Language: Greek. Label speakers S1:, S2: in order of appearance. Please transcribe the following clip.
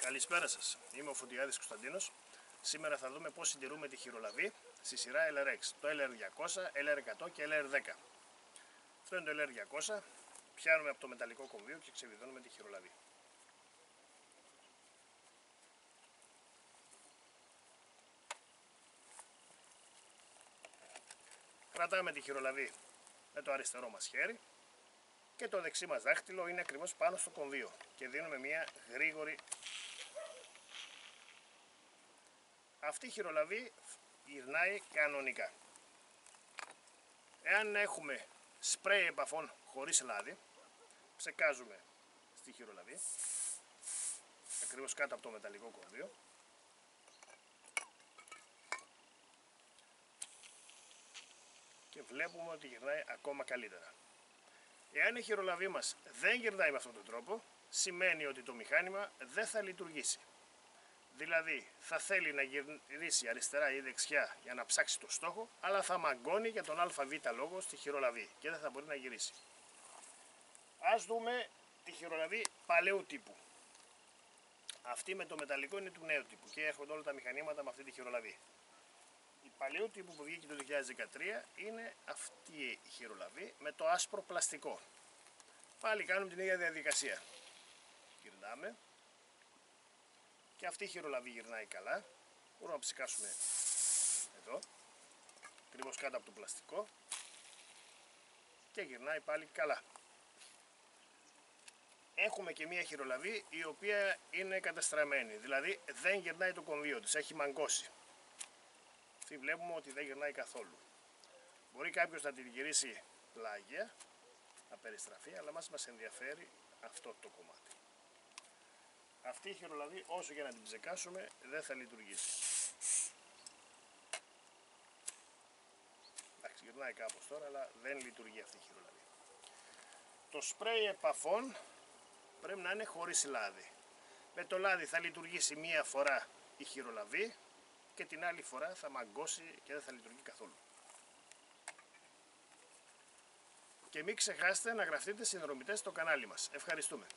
S1: Καλησπέρα σας, είμαι ο Φωτιάδης Κωνσταντίνος. Σήμερα θα δούμε πώς συντηρούμε τη χειρολαβή στη σειρά LRX, το LR200, LR100 και LR10. Αυτό είναι το LR200, πιάνουμε από το μεταλλικό κομβίο και ξεβιδώνουμε τη χειρολαβή. Κρατάμε τη χειρολαβή με το αριστερό μας χέρι και το δεξί μας δάχτυλο είναι ακριβώς πάνω στο κομβίο και δίνουμε μια γρήγορη. Αυτή η χειρολαβή γυρνάει κανονικά. Εάν έχουμε σπρέι επαφών χωρίς λάδι, ψεκάζουμε στη χειρολαβή ακριβώς κάτω από το μεταλλικό κομβίο και βλέπουμε ότι γυρνάει ακόμα καλύτερα. Εάν η χειρολαβή μας δεν γυρνάει με αυτόν τον τρόπο, σημαίνει ότι το μηχάνημα δεν θα λειτουργήσει. Δηλαδή θα θέλει να γυρίσει αριστερά ή δεξιά για να ψάξει το στόχο, αλλά θα μαγκώνει για τον ΑΒ λόγο στη χειρολαβή και δεν θα μπορεί να γυρίσει. Ας δούμε τη χειρολαβή παλαιού τύπου. Αυτή με το μεταλλικό είναι του νέου τύπου και έρχονται όλα τα μηχανήματα με αυτή τη χειρολαβή. Η παλαιού τύπου που βγήκε το 2013 είναι αυτή η χειρολαβή με το άσπρο πλαστικό. Πάλι κάνουμε την ίδια διαδικασία. Γυρνάμε. Και αυτή η χειρολαβή γυρνάει καλά. Μπορούμε να ψηκάσουμε εδώ, ακριβώς κάτω από το πλαστικό, και γυρνάει πάλι καλά. Έχουμε και μία χειρολαβή η οποία είναι κατεστραμμένη, δηλαδή δεν γυρνάει το κομβίο της, έχει μαγκώσει. Αυτή βλέπουμε ότι δεν γυρνάει καθόλου. Μπορεί κάποιος να την γυρίσει πλάγια, να περιστραφεί, αλλά μας ενδιαφέρει αυτό το κομμάτι. Αυτή η χειρολαβή όσο και να την ψεκάσουμε δεν θα λειτουργήσει. Εντάξει, γυρνάει κάπως τώρα, αλλά δεν λειτουργεί αυτή η χειρολαβή. Το σπρέι επαφών πρέπει να είναι χωρίς λάδι. Με το λάδι θα λειτουργήσει μία φορά η χειρολαβή και την άλλη φορά θα μαγκώσει και δεν θα λειτουργεί καθόλου. Και μην ξεχάσετε να γραφτείτε συνδρομητές στο κανάλι μας. Ευχαριστούμε.